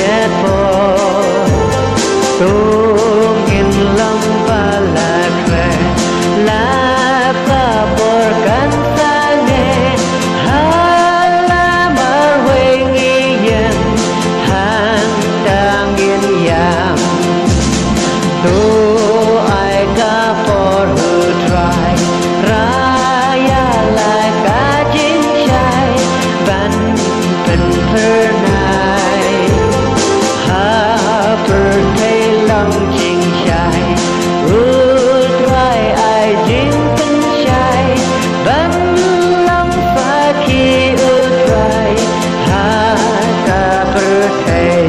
chết vô tung in lâm và là khỏe là ta bor kan sange hala mar huê nghi yên hàng đang yên yam tu ai ka for who try raya lại cả chiến trai văn phần thơ này ha per thay lòng chinh trai try ai chiến tân trai văn lòng pha khi try ha ta per thay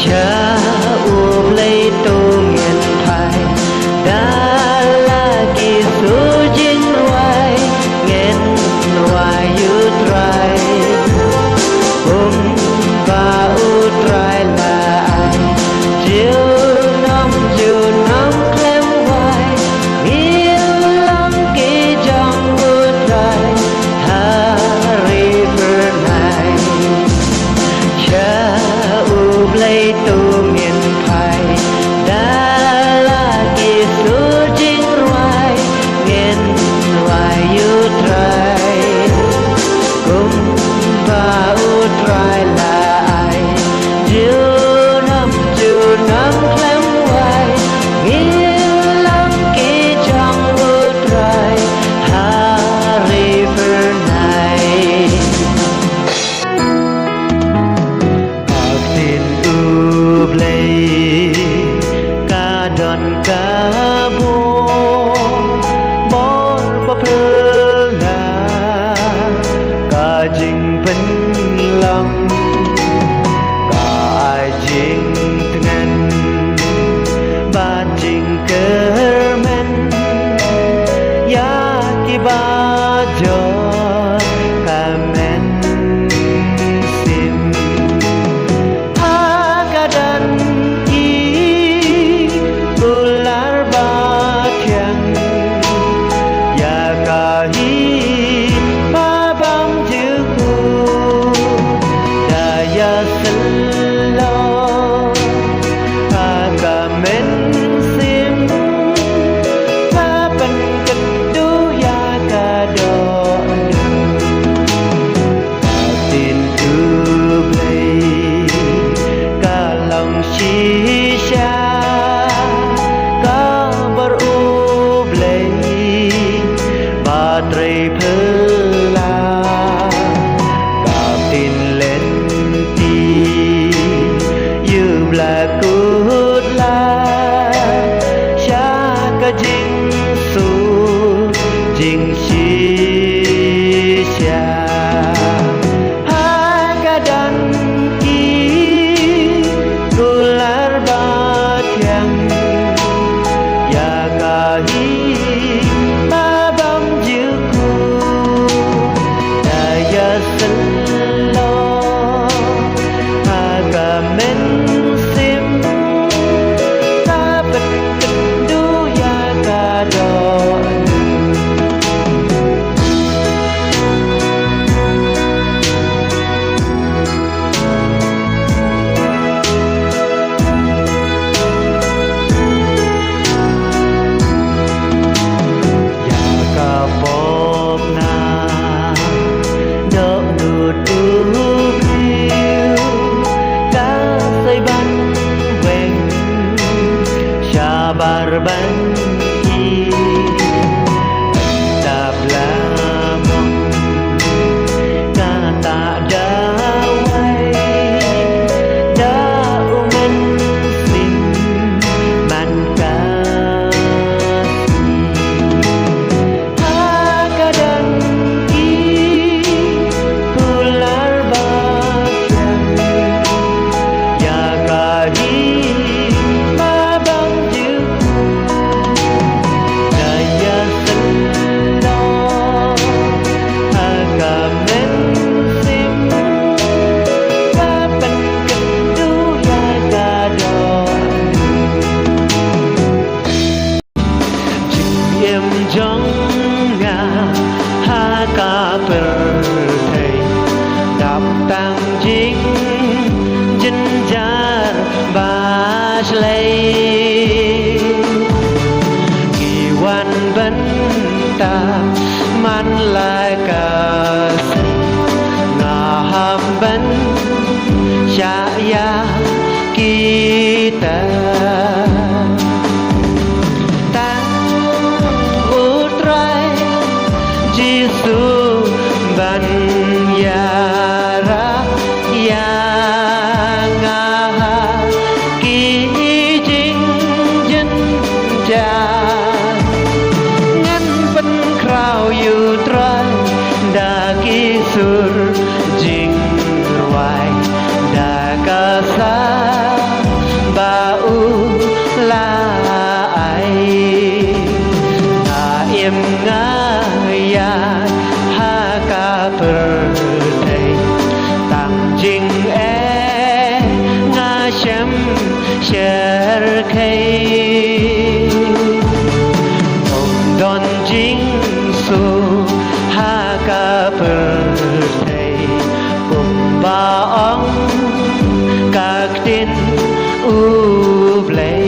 cha ôm lấy tô nghiền thai đã là kỳ số chính hoài nghiền hoài yêu trai và u trai là ai chiều năm klem hoài yêu lắm kỳ trong u trai ha river này cha ôm lấy tô nghiền thai đã là kỳ số chính hoài nghiền hoài yêu trai cùng và u trai là ai chiều năm klem hoài yêu lắm kỳ trong u trai ha river này tin ướp lấy cả đòn cá bố bó bó phơ ngà cả trình vẫn lòng cả ai trình ngân ba trình cơ men ya ki ba jo ka men sim dan ki ular batang ya kahi babang juku daya selo akamen sim papan kedu ya kado tin tu play lòng chi xa có bờ lấy ba trời phơ la cả tin lên ti yêu là cút la xa cả chính su chính chi xa hai cả đàn ular batang ya kahi babam juku daya selo agamen sim dapat kedu ya kado barban hi tabla mong kata dawai da umen sim man kasi hakadan ki kular batang ya kahi babang juku chính dân gian ba lấy kỳ quan vấn ta man lại cả ngà ham vấn cha ya kita Giêsu ban yara yang kỳ chính dân cha ngăn phân khao yêu trai đã kỳ sur jing ruai đã ca sa ba u la ai na im nga ya ha ka perday tang jing e nga shem sher khay ông don jing su ha ka perday cùng ba ông các tin u play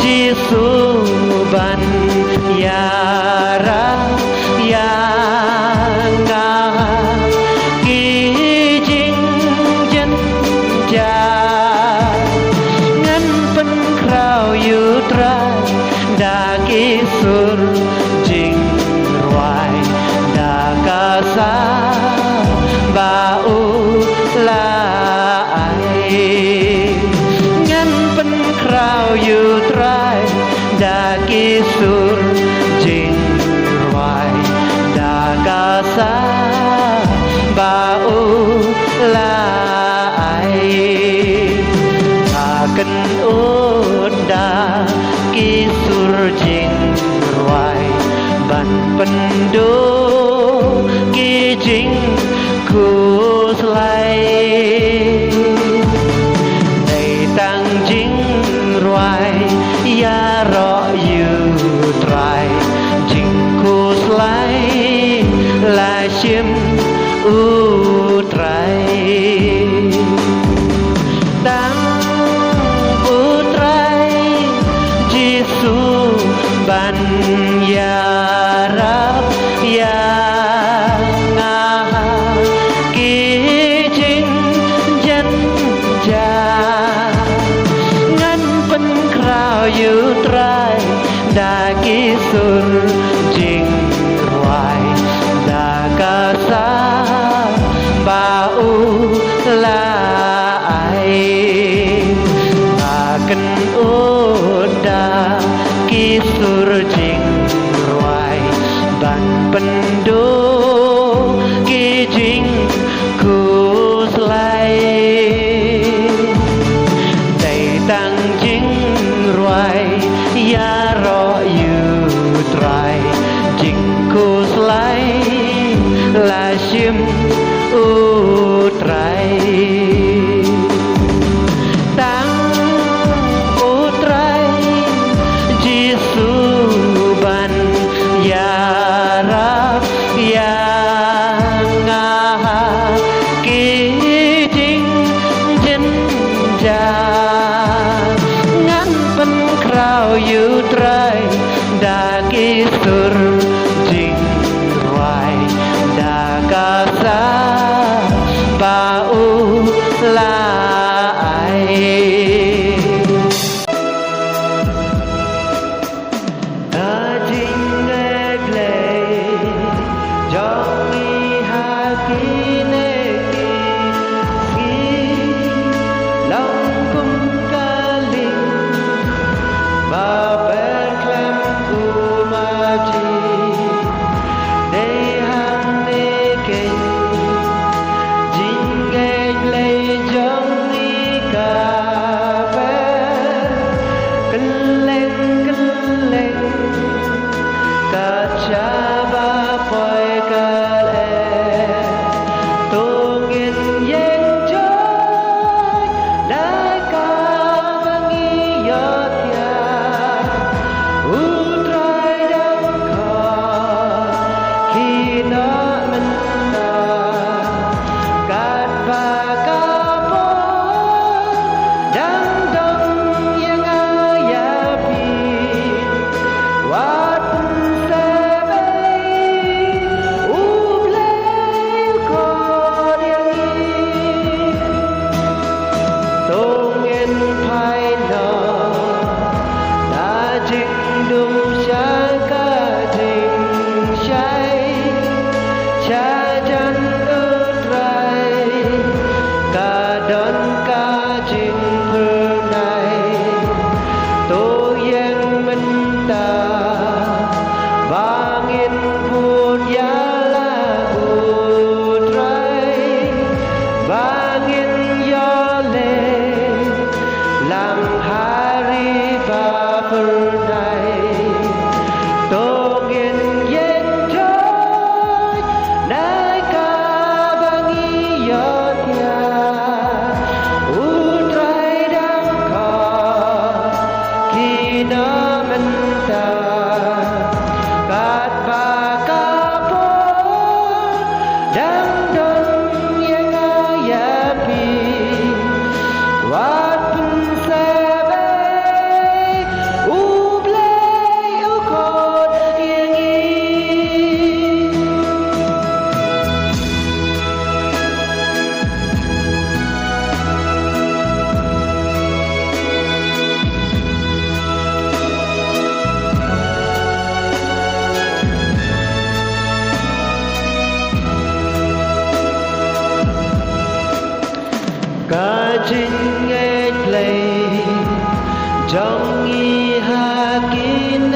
Giêsu ban yara yang kỳ chính dân cha ngăn phân khao yêu trai đã kỳ sur trình hoài đã ca sa ba u la ai ngăn phân khao yêu trai đã kỳ sur trình hoài đã ca sa ba u la ai ta cần ôn đã kỳ sur trình hoài ban pendu kỳ trình ku slay đầy tăng chính roai ya ro yu trai chính ku slay là chim u trai tăng u trai Giêsu ban yara ya kỳ chính dân cha ngăn phân khao yêu trai đã kỳ sur trình hoài đã ca sa ba u la ai ta cần ôn đã kỳ sur trình hoài ban pendu kỳ chính ku slay đầy tăng chính roai ya ro yu trai chính ku slay là chim u trai tăng u trai Giêsu ban yara yang kỳ chính dân cha ngăn phân khao yêu trai đã kỳ sur trình hoài đã ca sa chính ếch lầy trong y hà kín